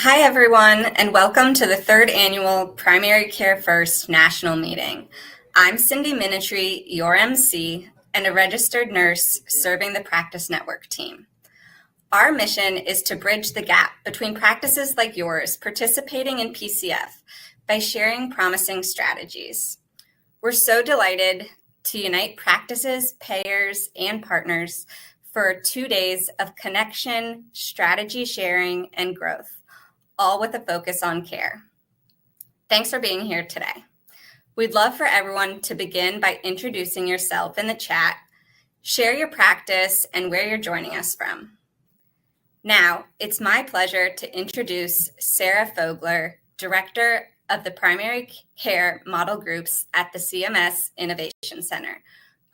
Hi, everyone, and welcome to the third annual Primary Care First National Meeting. I'm Cindy Minitry, your MC, and a registered nurse serving the Practice Network team. Our mission is to bridge the gap between practices like yours participating in PCF by sharing promising strategies. We're so delighted to unite practices, payers, and partners for 2 days of connection, strategy sharing, and growth, all with a focus on care. Thanks for being here today. We'd love for everyone to begin by introducing yourself in the chat, share your practice, and where you're joining us from. Now, it's my pleasure to introduce Sarah Fogler, Director of the Primary Care Model Groups at the CMS Innovation Center.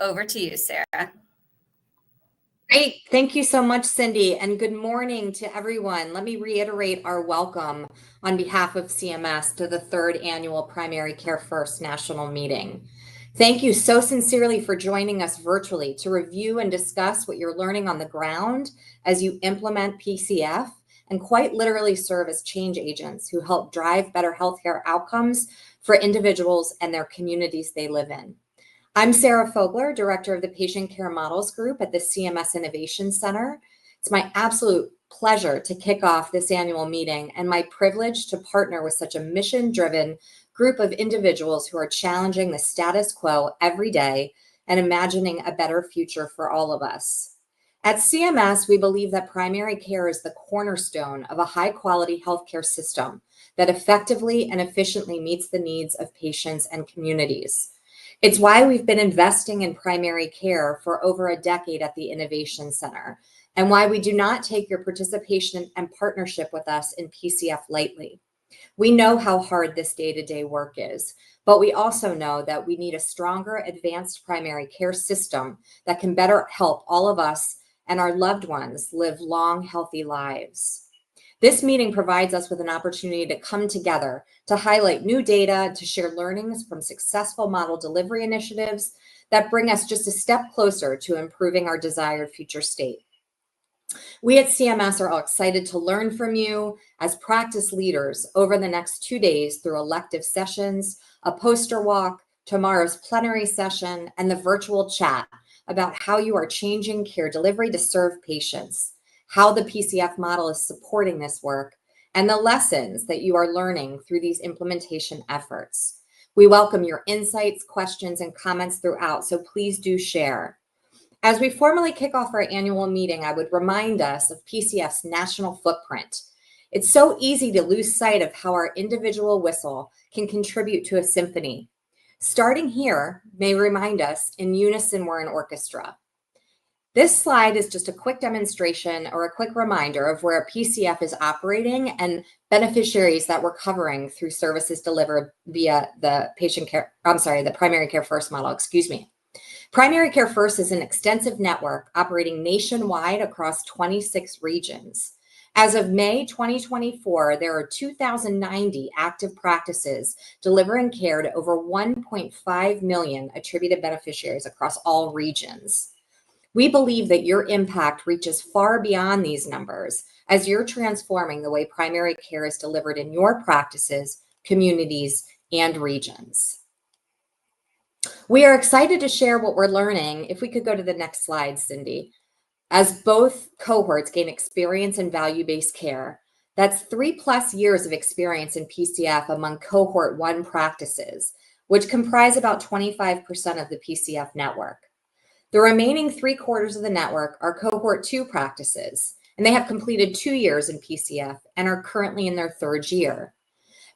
Over to you, Sarah. Great. Thank you so much, Cindy, and good morning to everyone. Let me reiterate our welcome on behalf of CMS to the third annual Primary Care First National Meeting. Thank you so sincerely for joining us virtually to review and discuss what you're learning on the ground as you implement PCF and quite literally serve as change agents who help drive better healthcare outcomes for individuals and their communities they live in. I'm Sarah Fogler, Director of the Patient Care Models Group at the CMS Innovation Center. It's my absolute pleasure to kick off this annual meeting and my privilege to partner with such a mission-driven group of individuals who are challenging the status quo every day and imagining a better future for all of us. At CMS, we believe that primary care is the cornerstone of a high-quality healthcare system that effectively and efficiently meets the needs of patients and communities. It's why we've been investing in primary care for over a decade at the Innovation Center, and why we do not take your participation and partnership with us in PCF lightly. We know how hard this day-to-day work is, but we also know that we need a stronger, advanced primary care system that can better help all of us and our loved ones live long, healthy lives. This meeting provides us with an opportunity to come together, to highlight new data, to share learnings from successful model delivery initiatives that bring us just a step closer to improving our desired future state. We at CMS are all excited to learn from you as practice leaders over the next 2 days through elective sessions, a poster walk, tomorrow's plenary session, and the virtual chat about how you are changing care delivery to serve patients, how the PCF model is supporting this work, and the lessons that you are learning through these implementation efforts. We welcome your insights, questions, and comments throughout, so please do share. As we formally kick off our annual meeting, I would remind us of PCF's national footprint. It's so easy to lose sight of how our individual whistle can contribute to a symphony. Starting here may remind us in unison we're an orchestra. This slide is just a quick demonstration or a quick reminder of where PCF is operating and beneficiaries that we're covering through services delivered via the Primary Care First model, Primary Care First is an extensive network operating nationwide across 26 regions. As of May 2024, there are 2,090 active practices delivering care to over 1.5 million attributed beneficiaries across all regions. We believe that your impact reaches far beyond these numbers as you're transforming the way primary care is delivered in your practices, communities, and regions. We are excited to share what we're learning. If we could go to the next slide, Cindy. As both cohorts gain experience in value-based care, that's 3+ years of experience in PCF among cohort 1 practices, which comprise about 25% of the PCF network. The remaining 3/4 of the network are cohort 2 practices, and they have completed 2 years in PCF and are currently in their 3rd year.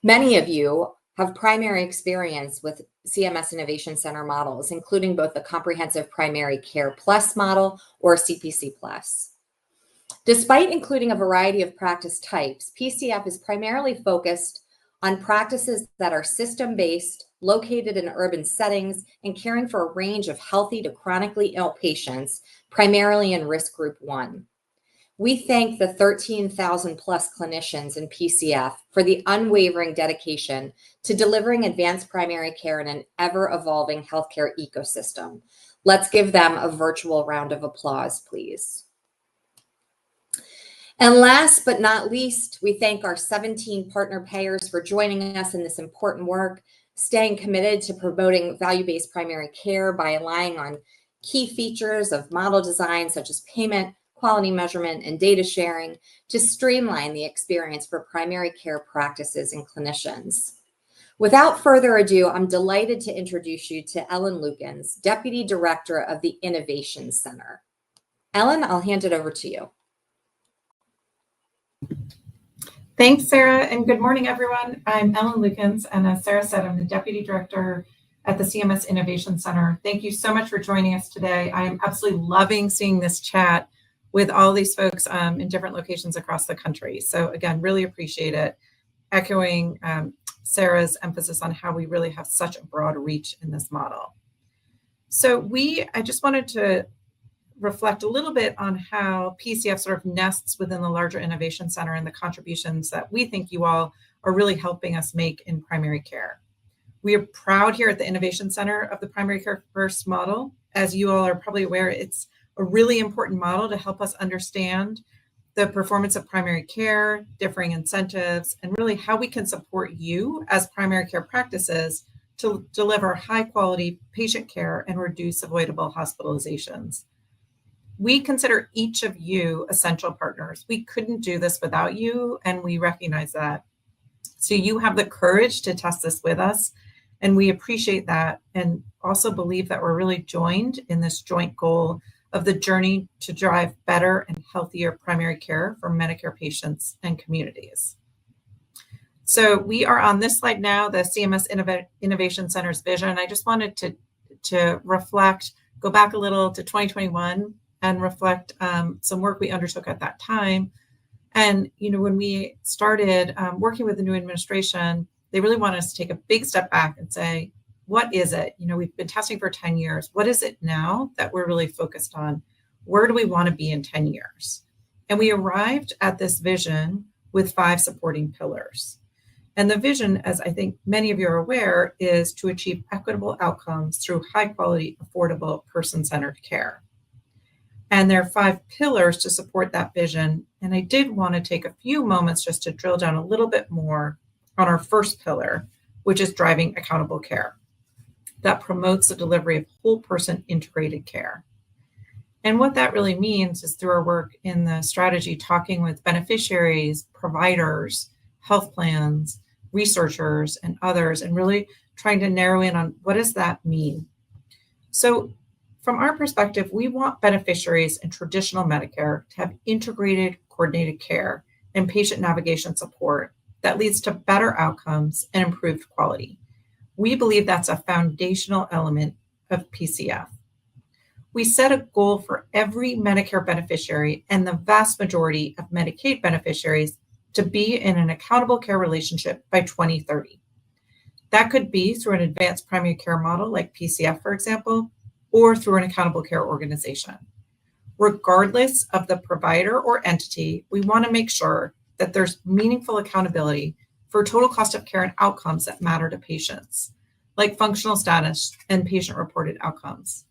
Many of you have primary experience with CMS Innovation Center models, including both the Comprehensive Primary Care Plus model or CPC Plus. Despite including a variety of practice types, PCF is primarily focused on practices that are system-based, located in urban settings, and caring for a range of healthy to chronically ill patients, primarily in risk group 1. We thank the 13,000+ clinicians in PCF for the unwavering dedication to delivering advanced primary care in an ever-evolving healthcare ecosystem. Let's give them a virtual round of applause, please. And last but not least, we thank our 17 partner payers for joining us in this important work, staying committed to promoting value-based primary care by relying on key features of model design, such as payment, quality measurement, and data sharing to streamline the experience for primary care practices and clinicians. Without further ado, I'm delighted to introduce you to Ellen Lukens, Deputy Director of the Innovation Center. Ellen, I'll hand it over to you. Thanks, Sarah, and good morning, everyone. I'm Ellen Lukens, and as Sarah said, I'm the Deputy Director at the CMS Innovation Center. Thank you so much for joining us today. I am absolutely loving seeing this chat with all these folks in different locations across the country. So again, really appreciate it. Echoing Sarah's emphasis on how we really have such a broad reach in this model. So I just wanted to reflect a little bit on how PCF sort of nests within the larger Innovation Center and the contributions that we think you all are really helping us make in primary care. We are proud here at the Innovation Center of the Primary Care First model. As you all are probably aware, it's a really important model to help us understand the performance of primary care, differing incentives, and really how we can support you as primary care practices to deliver high quality patient care and reduce avoidable hospitalizations. We consider each of you essential partners. We couldn't do this without you, and we recognize that. So you have the courage to test this with us, and we appreciate that, and also believe that we're really joined in this joint goal of the journey to drive better and healthier primary care for Medicare patients and communities. So we are on this slide now, the CMS Innovation Center's vision. I just wanted to reflect, go back a little to 2021, and reflect some work we undertook at that time. And when we started working with the new administration, they really wanted us to take a big step back and say, what is it? We've been testing for 10 years. What is it now that we're really focused on? Where do we want to be in 10 years? And we arrived at this vision with 5 supporting pillars. And the vision, as I think many of you are aware, is to achieve equitable outcomes through high quality, affordable, person-centered care. And there are 5 pillars to support that vision. And I did want to take a few moments just to drill down a little bit more on our first pillar, which is driving accountable care that promotes the delivery of whole person integrated care. And what that really means is through our work in the strategy, talking with beneficiaries, providers, health plans, researchers, and others, and really trying to narrow in on what does that mean. So from our perspective, we want beneficiaries in traditional Medicare to have integrated, coordinated care and patient navigation support that leads to better outcomes and improved quality. We believe that's a foundational element of PCF. We set a goal for every Medicare beneficiary and the vast majority of Medicaid beneficiaries to be in an accountable care relationship by 2030. That could be through an advanced primary care model like PCF, for example, or through an accountable care organization. Regardless of the provider or entity, we want to make sure that there's meaningful accountability for total cost of care and outcomes that matter to patients, like functional status and patient-reported outcomes.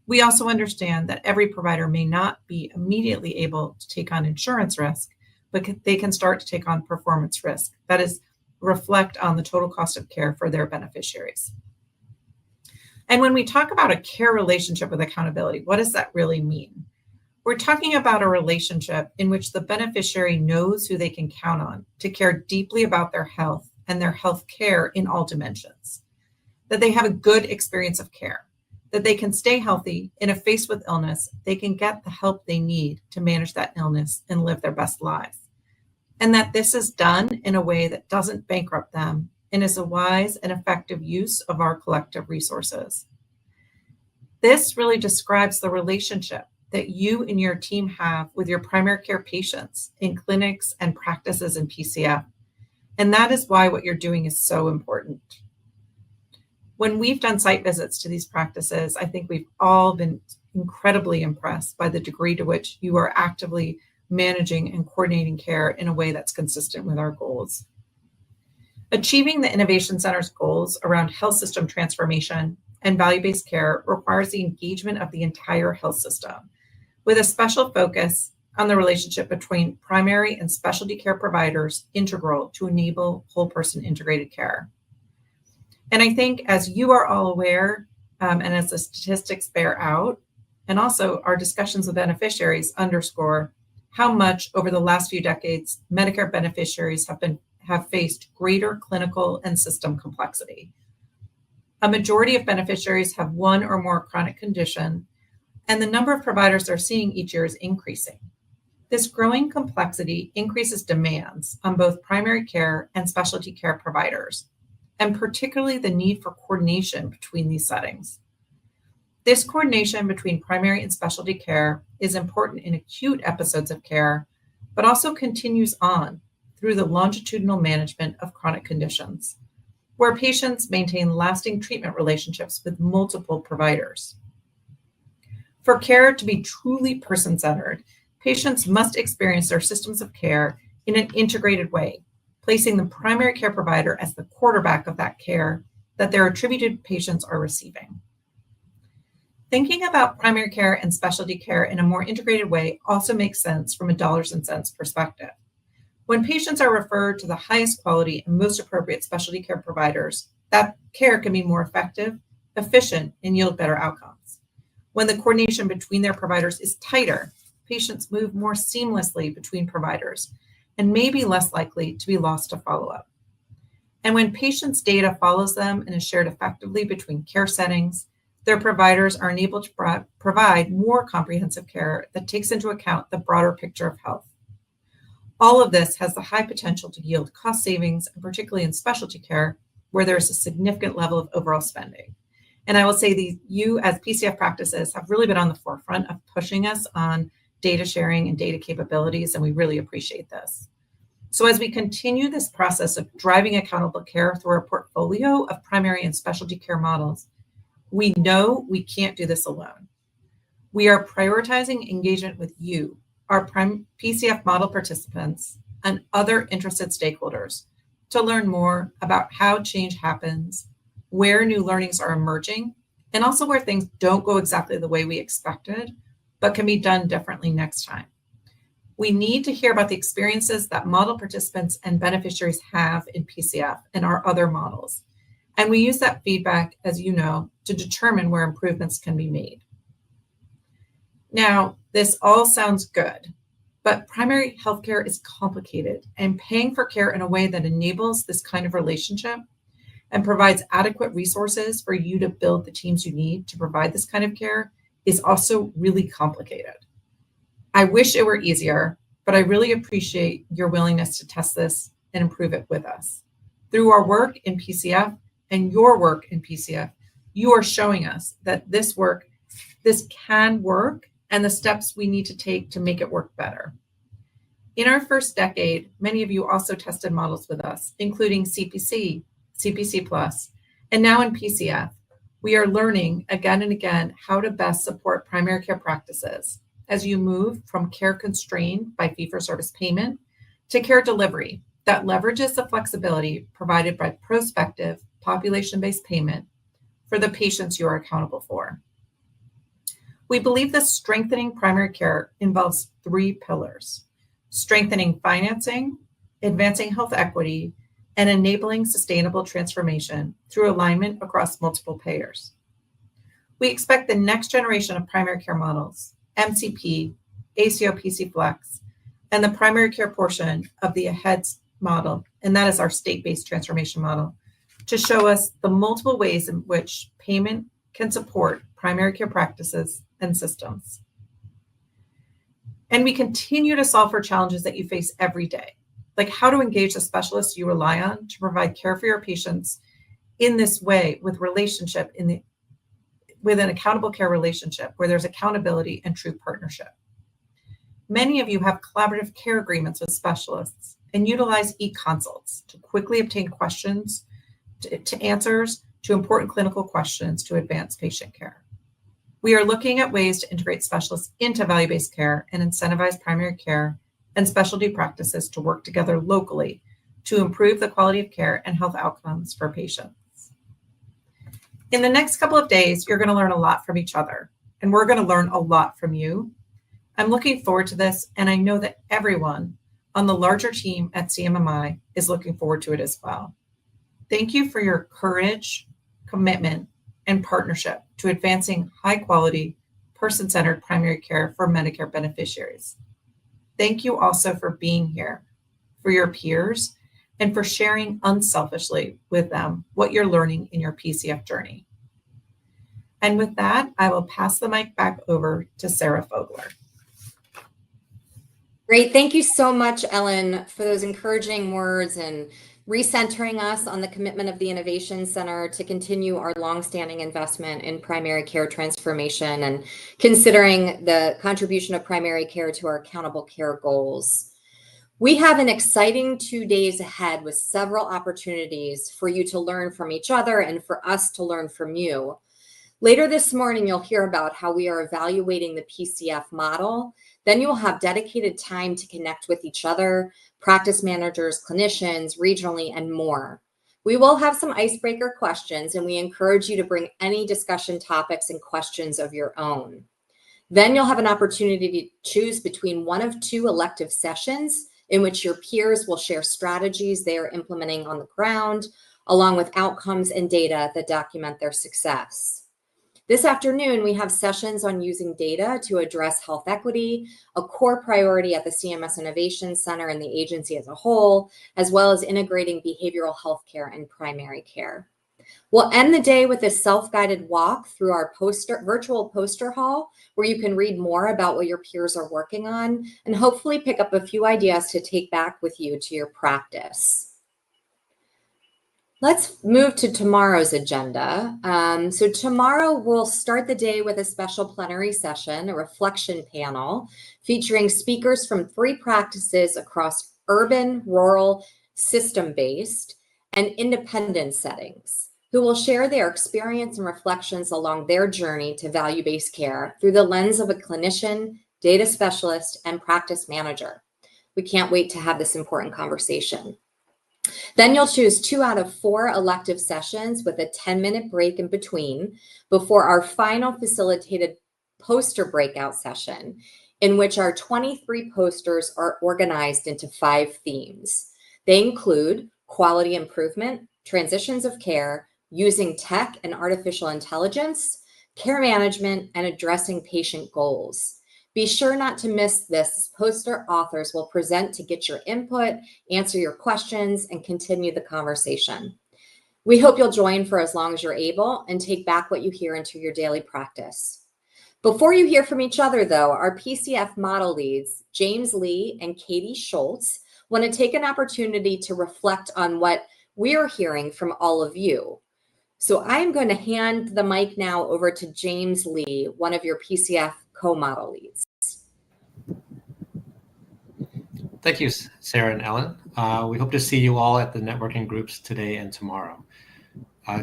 We also understand that every provider may not be immediately able to take on insurance risk, but they can start to take on performance risk. That is, reflect on the total cost of care for their beneficiaries. And when we talk about a care relationship with accountability, what does that really mean? We're talking about a relationship in which the beneficiary knows who they can count on to care deeply about their health and their health care in all dimensions, that they have a good experience of care, that they can stay healthy, and if faced with illness, they can get the help they need to manage that illness and live their best lives, and that this is done in a way that doesn't bankrupt them and is a wise and effective use of our collective resources. This really describes the relationship that you and your team have with your primary care patients in clinics and practices in PCF. And that is why what you're doing is so important. When we've done site visits to these practices, I think we've all been incredibly impressed by the degree to which you are actively managing and coordinating care in a way that's consistent with our goals. Achieving the Innovation Center's goals around health system transformation and value-based care requires the engagement of the entire health system, with a special focus on the relationship between primary and specialty care providers integral to enable whole person integrated care. And I think, as you are all aware, and as the statistics bear out, and also our discussions with beneficiaries underscore how much over the last few decades Medicare beneficiaries have faced greater clinical and system complexity. A majority of beneficiaries have one or more chronic condition, and the number of providers they're seeing each year is increasing. This growing complexity increases demands on both primary care and specialty care providers, and particularly the need for coordination between these settings. This coordination between primary and specialty care is important in acute episodes of care, but also continues on through the longitudinal management of chronic conditions, where patients maintain lasting treatment relationships with multiple providers. For care to be truly person-centered, patients must experience their systems of care in an integrated way, placing the primary care provider as the quarterback of that care that their attributed patients are receiving. Thinking about primary care and specialty care in a more integrated way also makes sense from a dollars and cents perspective. When patients are referred to the highest quality and most appropriate specialty care providers, that care can be more effective, efficient, and yield better outcomes. When the coordination between their providers is tighter, patients move more seamlessly between providers and may be less likely to be lost to follow-up. And when patients' data follows them and is shared effectively between care settings, their providers are enabled to provide more comprehensive care that takes into account the broader picture of health. All of this has the high potential to yield cost savings, and particularly in specialty care, where there's a significant level of overall spending. And I will say you as PCF practices have really been on the forefront of pushing us on data sharing and data capabilities, and we really appreciate this. So as we continue this process of driving accountable care through our portfolio of primary and specialty care models, we know we can't do this alone. We are prioritizing engagement with you, our PCF model participants, and other interested stakeholders to learn more about how change happens, where new learnings are emerging, and also where things don't go exactly the way we expected, but can be done differently next time. We need to hear about the experiences that model participants and beneficiaries have in PCF and our other models. And we use that feedback, as you know, to determine where improvements can be made. Now, this all sounds good, but primary healthcare is complicated, and paying for care in a way that enables this kind of relationship and provides adequate resources for you to build the teams you need to provide this kind of care is also really complicated. I wish it were easier, but I really appreciate your willingness to test this and improve it with us. Through our work in PCF and your work in PCF, you are showing us that this can work, and the steps we need to take to make it work better. In our first decade, many of you also tested models with us, including CPC, CPC Plus, and now in PCF. We are learning again and again how to best support primary care practices as you move from care constrained by fee-for-service payment to care delivery that leverages the flexibility provided by prospective population-based payment for the patients you are accountable for. We believe that strengthening primary care involves 3 pillars: strengthening financing, advancing health equity, and enabling sustainable transformation through alignment across multiple payers. We expect the next generation of primary care models, MCP, ACO PC Flex, and the primary care portion of the AHEAD model, and that is our state-based transformation model, to show us the multiple ways in which payment can support primary care practices and systems. And we continue to solve for challenges that you face every day, like how to engage the specialists you rely on to provide care for your patients in this way with an accountable care relationship where there's accountability and true partnership. Many of you have collaborative care agreements with specialists and utilize e-consults to quickly obtain questions to answers to important clinical questions to advance patient care. We are looking at ways to integrate specialists into value-based care and incentivize primary care and specialty practices to work together locally to improve the quality of care and health outcomes for patients. In the next couple of days, you're going to learn a lot from each other, and we're going to learn a lot from you. I'm looking forward to this, and I know that everyone on the larger team at CMMI is looking forward to it as well. Thank you for your courage, commitment, and partnership to advancing high-quality, person-centered primary care for Medicare beneficiaries. Thank you also for being here, for your peers, and for sharing unselfishly with them what you're learning in your PCF journey. And with that, I will pass the mic back over to Sarah Fogler. Great. Thank you so much, Ellen, for those encouraging words and recentering us on the commitment of the Innovation Center to continue our longstanding investment in primary care transformation and considering the contribution of primary care to our accountable care goals. We have an exciting 2 days ahead with several opportunities for you to learn from each other and for us to learn from you. Later this morning, you'll hear about how we are evaluating the PCF model. Then you will have dedicated time to connect with each other, practice managers, clinicians, regionally, and more. We will have some icebreaker questions, and we encourage you to bring any discussion topics and questions of your own. Then you'll have an opportunity to choose between one of 2 elective sessions in which your peers will share strategies they are implementing on the ground, along with outcomes and data that document their success. This afternoon, we have sessions on using data to address health equity, a core priority at the CMS Innovation Center and the agency as a whole, as well as integrating behavioral health care and primary care. We'll end the day with a self-guided walk through our virtual poster hall, where you can read more about what your peers are working on and hopefully pick up a few ideas to take back with you to your practice. Let's move to tomorrow's agenda. So tomorrow we'll start the day with a special plenary session, a reflection panel, featuring speakers from 3 practices across urban, rural, system-based, and independent settings, who will share their experience and reflections along their journey to value-based care through the lens of a clinician, data specialist, and practice manager. We can't wait to have this important conversation. Then you'll choose 2 out of 4 elective sessions with a 10-minute break in between before our final facilitated poster breakout session, in which our 23 posters are organized into 5 themes. They include quality improvement, transitions of care, using tech and artificial intelligence, care management, and addressing patient goals. Be sure not to miss this. Poster authors will present to get your input, answer your questions, and continue the conversation. We hope you'll join for as long as you're able and take back what you hear into your daily practice. Before you hear from each other, though, our PCF model leads, James Lee and Katie Schultz, want to take an opportunity to reflect on what we're hearing from all of you. So I'm going to hand the mic now over to James Lee, one of your PCF co-model leads. Thank you, Sarah and Ellen. We hope to see you all at the networking groups today and tomorrow.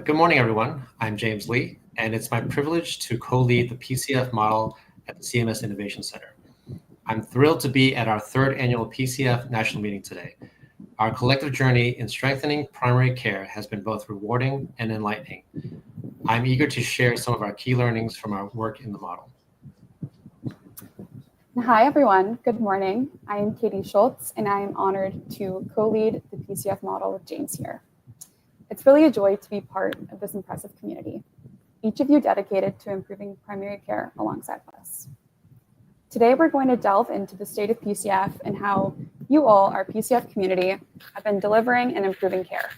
Good morning, everyone. I'm James Lee, and it's my privilege to co-lead the PCF model at the CMS Innovation Center. I'm thrilled to be at our 3rd annual PCF national meeting today. Our collective journey in strengthening primary care has been both rewarding and enlightening. I'm eager to share some of our key learnings from our work in the model. Hi, everyone. Good morning. I am Katie Schultz, and I am honored to co-lead the PCF model with James here. It's really a joy to be part of this impressive community, each of you dedicated to improving primary care alongside us. Today, we're going to delve into the state of PCF and how you all, our PCF community, have been delivering and improving care.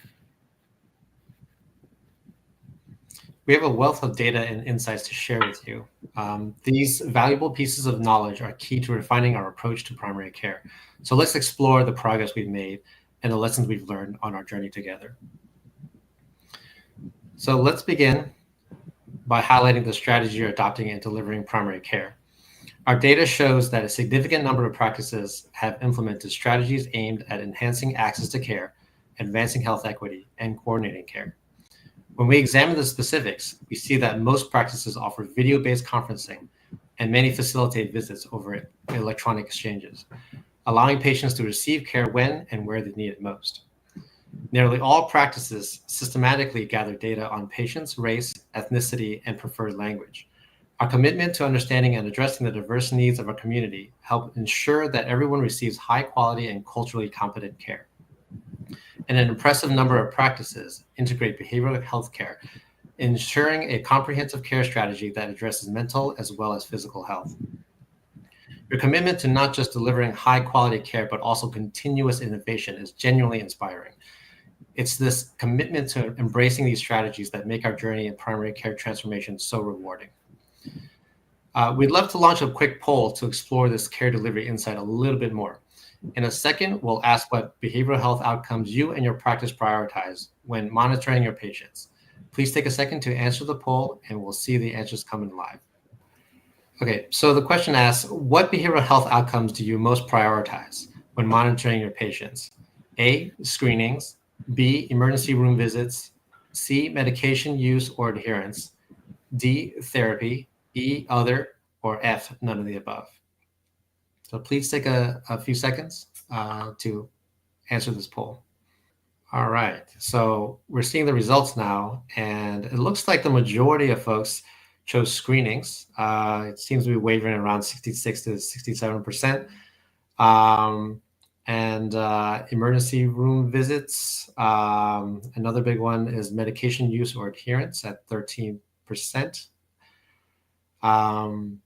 We have a wealth of data and insights to share with you. These valuable pieces of knowledge are key to refining our approach to primary care. So let's explore the progress we've made and the lessons we've learned on our journey together. So let's begin by highlighting the strategy you're adopting in delivering primary care. Our data shows that a significant number of practices have implemented strategies aimed at enhancing access to care, advancing health equity, and coordinating care. When we examine the specifics, we see that most practices offer video-based conferencing, and many facilitate visits over electronic exchanges, allowing patients to receive care when and where they need it most. Nearly all practices systematically gather data on patients' race, ethnicity, and preferred language. Our commitment to understanding and addressing the diverse needs of our community help ensure that everyone receives high quality and culturally competent care. And an impressive number of practices integrate behavioral health care, ensuring a comprehensive care strategy that addresses mental as well as physical health. Your commitment to not just delivering high quality care, but also continuous innovation is genuinely inspiring. It's this commitment to embracing these strategies that make our journey in primary care transformation so rewarding. We'd love to launch a quick poll to explore this care delivery insight a little bit more. In a second, we'll ask what behavioral health outcomes you and your practice prioritize when monitoring your patients. Please take a second to answer the poll, and we'll see the answers coming live. Okay, so the question asks, what behavioral health outcomes do you most prioritize when monitoring your patients? A, screenings, B, emergency room visits, C, medication use or adherence, D, therapy, E, other, or F, none of the above. So please take a few seconds to answer this poll. All right, so we're seeing the results now, and it looks like the majority of folks chose screenings. It seems to be wavering around 66 to 67%. And emergency room visits. Another big one is medication use or adherence at 13%. And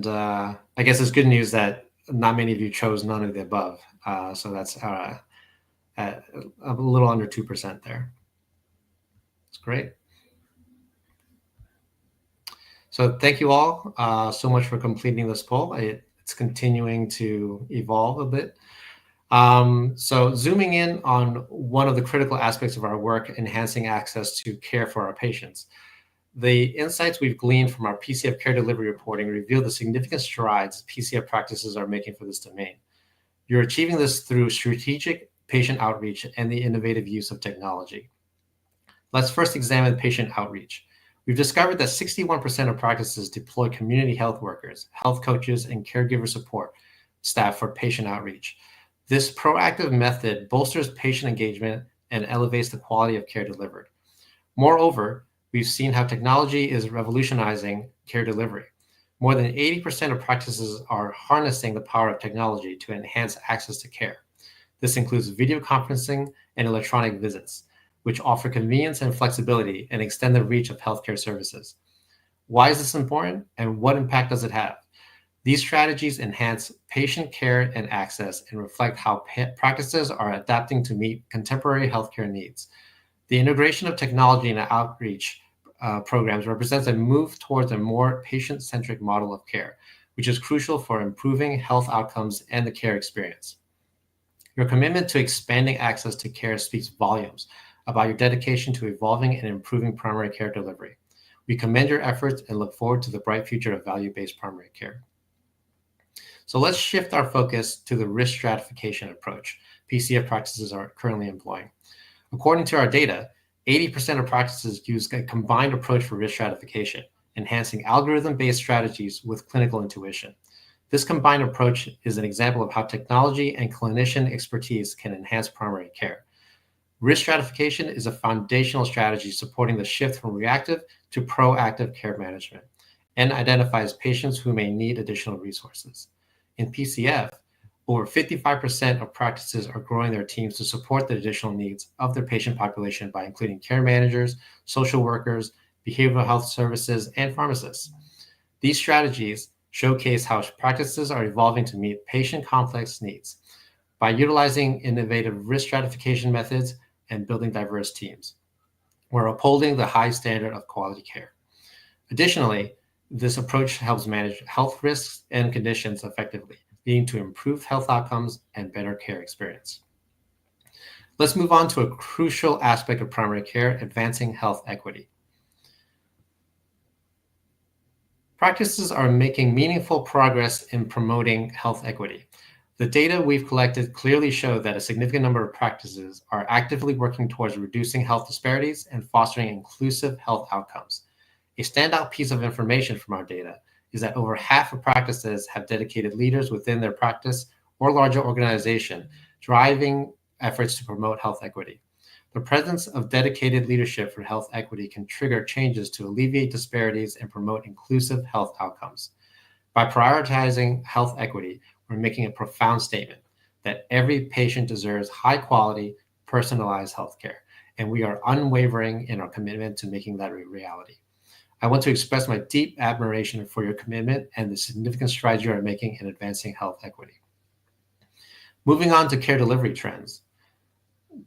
I guess it's good news that not many of you chose none of the above. So that's at a little under 2% there. It's great. So thank you all so much for completing this poll. It's continuing to evolve a bit. So zooming in on one of the critical aspects of our work, enhancing access to care for our patients. The insights we've gleaned from our PCF care delivery reporting reveal the significant strides PCF practices are making for this domain. You're achieving this through strategic patient outreach and the innovative use of technology. Let's first examine patient outreach. We've discovered that 61% of practices deploy community health workers, health coaches, and caregiver support staff for patient outreach. This proactive method bolsters patient engagement and elevates the quality of care delivered. Moreover, we've seen how technology is revolutionizing care delivery. More than 80% of practices are harnessing the power of technology to enhance access to care. This includes video conferencing and electronic visits, which offer convenience and flexibility and extend the reach of healthcare services. Why is this important, and what impact does it have? These strategies enhance patient care and access and reflect how practices are adapting to meet contemporary healthcare needs. The integration of technology in outreach programs represents a move towards a more patient-centric model of care, which is crucial for improving health outcomes and the care experience. Your commitment to expanding access to care speaks volumes about your dedication to evolving and improving primary care delivery. We commend your efforts and look forward to the bright future of value-based primary care. So let's shift our focus to the risk stratification approach PCF practices are currently employing. According to our data, 80% of practices use a combined approach for risk stratification, enhancing algorithm-based strategies with clinical intuition. This combined approach is an example of how technology and clinician expertise can enhance primary care. Risk stratification is a foundational strategy supporting the shift from reactive to proactive care management and identifies patients who may need additional resources. In PCF, over 55% of practices are growing their teams to support the additional needs of their patient population by including care managers, social workers, behavioral health services, and pharmacists. These strategies showcase how practices are evolving to meet patient complex needs by utilizing innovative risk stratification methods and building diverse teams. We're upholding the high standard of quality care. Additionally, this approach helps manage health risks and conditions effectively, leading to improved health outcomes and better care experience. Let's move on to a crucial aspect of primary care, advancing health equity. Practices are making meaningful progress in promoting health equity. The data we've collected clearly show that a significant number of practices are actively working towards reducing health disparities and fostering inclusive health outcomes. A standout piece of information from our data is that over half of practices have dedicated leaders within their practice or larger organization driving efforts to promote health equity. The presence of dedicated leadership for health equity can trigger changes to alleviate disparities and promote inclusive health outcomes. By prioritizing health equity, we're making a profound statement that every patient deserves high quality, personalized healthcare, and we are unwavering in our commitment to making that a reality. I want to express my deep admiration for your commitment and the significant strides you are making in advancing health equity. Moving on to care delivery trends.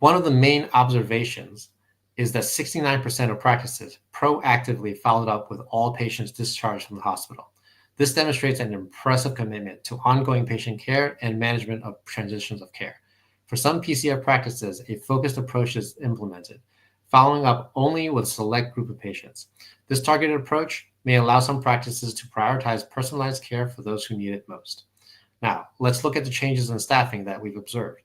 One of the main observations is that 69% of practices proactively followed up with all patients discharged from the hospital. This demonstrates an impressive commitment to ongoing patient care and management of transitions of care. For some PCF practices, a focused approach is implemented, following up only with a select group of patients. This targeted approach may allow some practices to prioritize personalized care for those who need it most. Now, let's look at the changes in staffing that we've observed.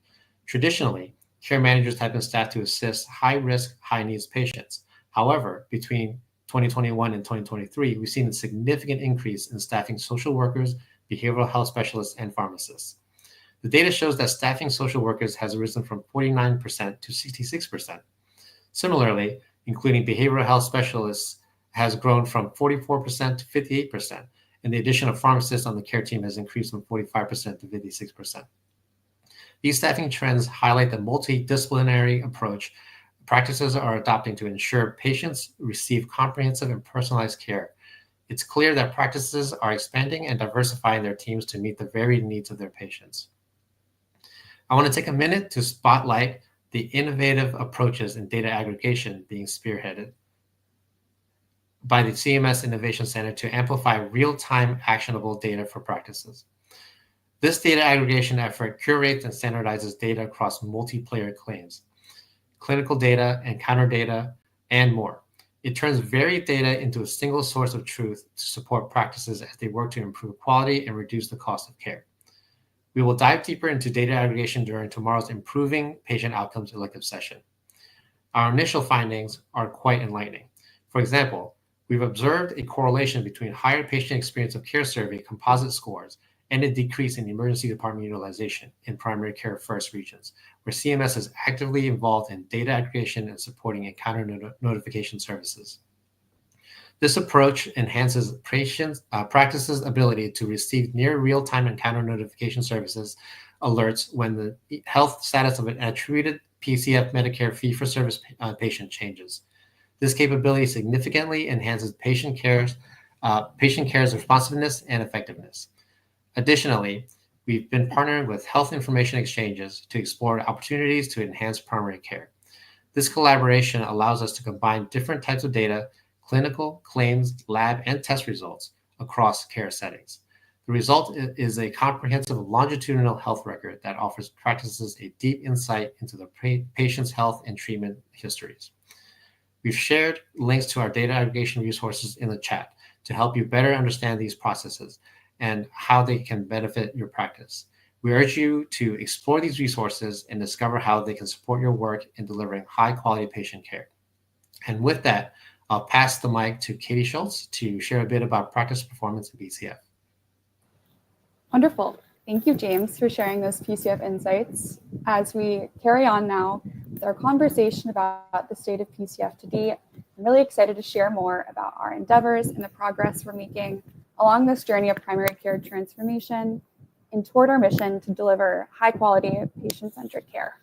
Traditionally, care managers have been staffed to assist high-risk, high-needs patients. However, between 2021 and 2023, we've seen a significant increase in staffing social workers, behavioral health specialists, and pharmacists. The data shows that staffing social workers has risen from 49% to 66%. Similarly, including behavioral health specialists has grown from 44% to 58%, and the addition of pharmacists on the care team has increased from 45% to 56%. These staffing trends highlight the multidisciplinary approach practices are adopting to ensure patients receive comprehensive and personalized care. It's clear that practices are expanding and diversifying their teams to meet the varied needs of their patients. I want to take a minute to spotlight the innovative approaches in data aggregation being spearheaded by the CMS Innovation Center to amplify real-time actionable data for practices. This data aggregation effort curates and standardizes data across multiplayer claims, clinical data, encounter data, and more. It turns varied data into a single source of truth to support practices as they work to improve quality and reduce the cost of care. We will dive deeper into data aggregation during tomorrow's Improving Patient Outcomes elective session. Our initial findings are quite enlightening. For example, we've observed a correlation between higher patient experience of care survey composite scores and a decrease in emergency department utilization in primary care first regions, where CMS is actively involved in data aggregation and supporting encounter notification services. This approach enhances practices' ability to receive near real-time encounter notification services alerts when the health status of an attributed PCF Medicare fee-for-service patient changes. This capability significantly enhances patient care's responsiveness and effectiveness. Additionally, we've been partnering with health information exchanges to explore opportunities to enhance primary care. This collaboration allows us to combine different types of data, clinical, claims, lab, and test results across care settings. The result is a comprehensive longitudinal health record that offers practices a deep insight into the patient's health and treatment histories. We've shared links to our data aggregation resources in the chat to help you better understand these processes and how they can benefit your practice. We urge you to explore these resources and discover how they can support your work in delivering high-quality patient care. And with that, I'll pass the mic to Katie Schultz to share a bit about practice performance in PCF. Wonderful. Thank you, James, for sharing those PCF insights. As we carry on now with our conversation about the state of PCF to date, I'm really excited to share more about our endeavors and the progress we're making along this journey of primary care transformation and toward our mission to deliver high-quality, patient-centric care.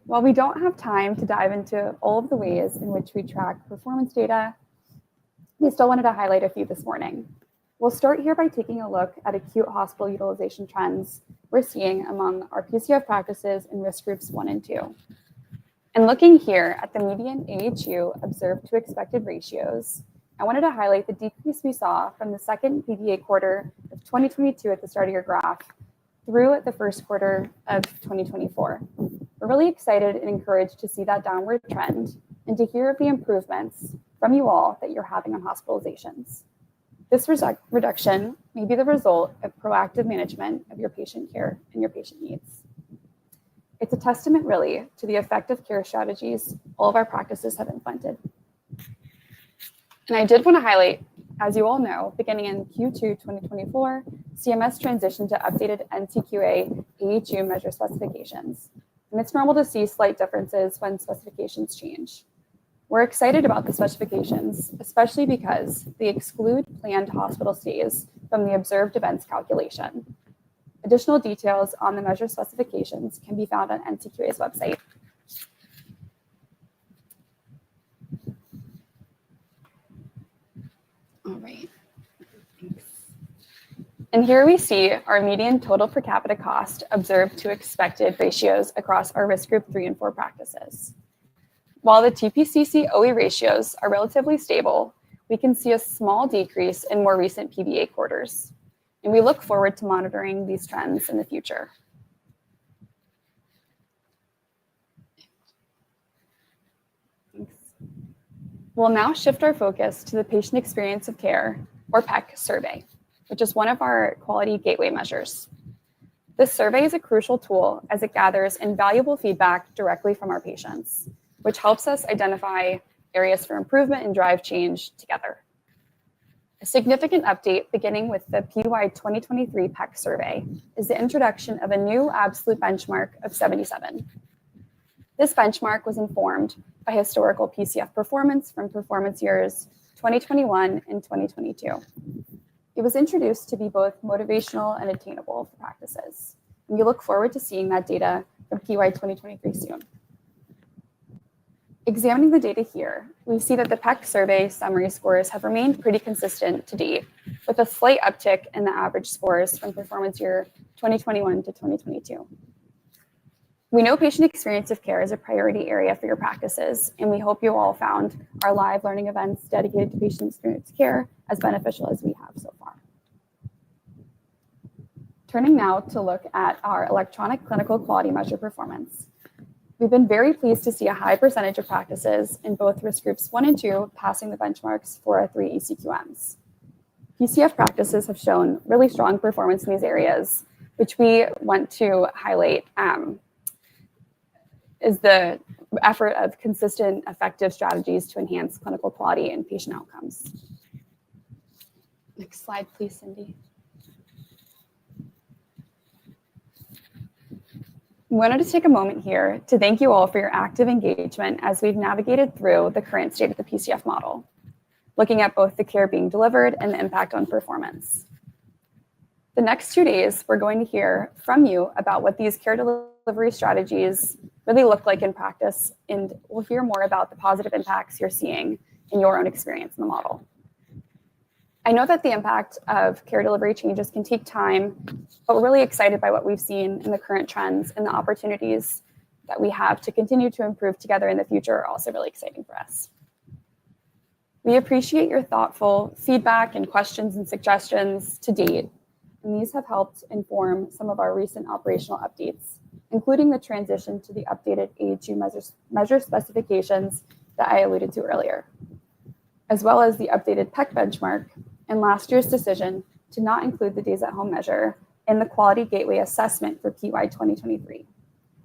While we don't have time to dive into all of the ways in which we track performance data, we still wanted to highlight a few this morning. We'll start here by taking a look at acute hospital utilization trends we're seeing among our PCF practices in risk groups 1 and 2. And looking here at the median AHU observed to expected ratios, I wanted to highlight the decrease we saw from the second PDA quarter of 2022 at the start of your graph through the first quarter of 2024. We're really excited and encouraged to see that downward trend and to hear of the improvements from you all that you're having on hospitalizations. This reduction may be the result of proactive management of your patient care and your patient needs. It's a testament really to the effective care strategies all of our practices have implemented. And I did want to highlight As you all know, beginning in Q2 2024, CMS transitioned to updated NCQA AHU measure specifications. And it's normal to see slight differences when specifications change. We're excited about the specifications, especially because they exclude planned hospital stays from the observed events calculation. Additional details on the measure specifications can be found on NCQA's website. All right. Thanks. And here we see our median total per capita cost observed to expected ratios across our risk group 3 and 4 practices. While the TPCC OE ratios are relatively stable, we can see a small decrease in more recent PBA quarters. And we look forward to monitoring these trends in the future. Thanks. We'll now shift our focus to the Patient Experience of Care, or PEC survey, which is one of our quality gateway measures. This survey is a crucial tool as it gathers invaluable feedback directly from our patients, which helps us identify areas for improvement and drive change together. A significant update beginning with the PY 2023 PEC survey is the introduction of a new absolute benchmark of 77. This benchmark was informed by historical PCF performance from performance years 2021 and 2022. It was introduced to be both motivational and attainable for practices. And we look forward to seeing that data from PY 2023 soon. Examining the data here, we see that the PEC survey summary scores have remained pretty consistent to date, with a slight uptick in the average scores from performance year 2021 to 2022. We know patient experience of care is a priority area for your practices, and we hope you all found our live learning events dedicated to patient experience care as beneficial as we have so far. Turning now to look at our electronic clinical quality measure performance. We've been very pleased to see a high percentage of practices in both risk groups 1 and 2 passing the benchmarks for our 3 ECQMs. PCF practices have shown really strong performance in these areas, which we want to highlight is the effort of consistent, effective strategies to enhance clinical quality and patient outcomes. Next slide, please, Cindy. We wanted to take a moment here to thank you all for your active engagement as we've navigated through the current state of the PCF model, looking at both the care being delivered and the impact on performance. The next 2 days, we're going to hear from you about what these care delivery strategies really look like in practice, and we'll hear more about the positive impacts you're seeing in your own experience in the model. I know that the impact of care delivery changes can take time, but we're really excited by what we've seen in the current trends, and the opportunities that we have to continue to improve together in the future are also really exciting for us. We appreciate your thoughtful feedback and questions and suggestions to date, and these have helped inform some of our recent operational updates, including the transition to the updated AHU measure specifications that I alluded to earlier, as well as the updated PEC benchmark and last year's decision to not include the days at home measure in the quality gateway assessment for PY 2023.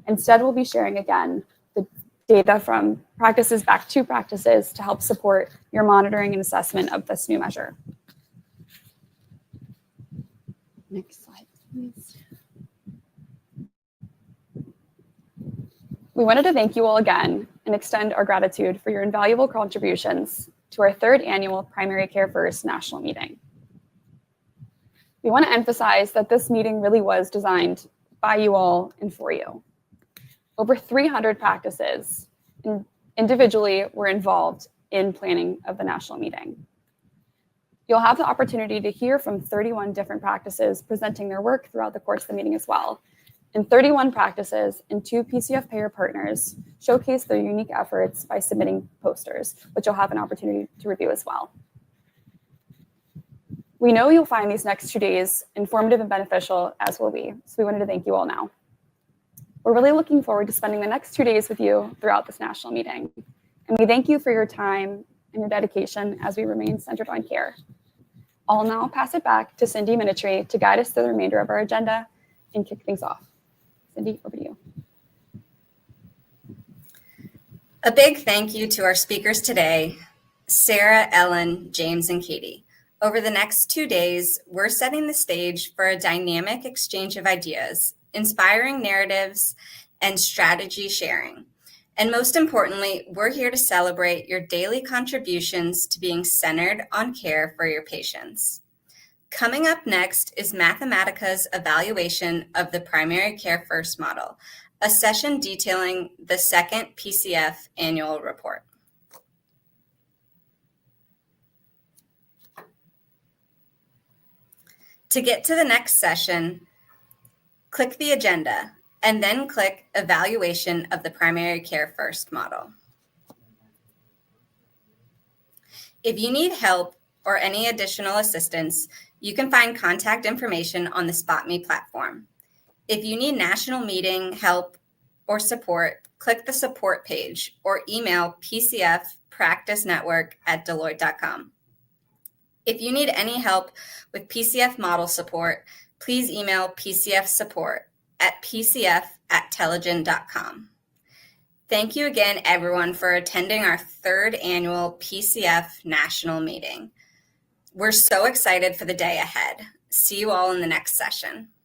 Instead, we'll be sharing again the data from practices back to practices to help support your monitoring and assessment of this new measure. Next slide, please. We wanted to thank you all again and extend our gratitude for your invaluable contributions to our 3rd annual Primary Care First national meeting. We want to emphasize that this meeting really was designed by you all and for you. Over 300 practices individually were involved in planning of the national meeting. You'll have the opportunity to hear from 31 different practices presenting their work throughout the course of the meeting as well. And 31 practices and 2 PCF payer partners showcase their unique efforts by submitting posters, which you'll have an opportunity to review as well. We know you'll find these next 2 days informative and beneficial, as will we. So we wanted to thank you all now. We're really looking forward to spending the next 2 days with you throughout this national meeting. And we thank you for your time and your dedication as we remain centered on care. I'll now pass it back to Cindy Minitry to guide us through the remainder of our agenda and kick things off. Cindy, over to you. A big thank you to our speakers today, Sarah, Ellen, James, and Katie. Over the next 2 days, we're setting the stage for a dynamic exchange of ideas, inspiring narratives, and strategy sharing. And most importantly, we're here to celebrate your daily contributions to being centered on care for your patients. Coming up next is Mathematica's evaluation of the Primary Care First model, a session detailing the second PCF annual report. To get to the next session, click the agenda and then click Evaluation of the Primary Care First model. If you need help or any additional assistance, you can find contact information on the SpotMe platform. If you need national meeting help or support, click the support page or email pcfpracticenetwork@deloitte.com. If you need any help with PCF model support, please email pcfsupport@pcf@telegen.com. Thank you again, everyone, for attending our third annual PCF national meeting. We're so excited for the day ahead. See you all in the next session.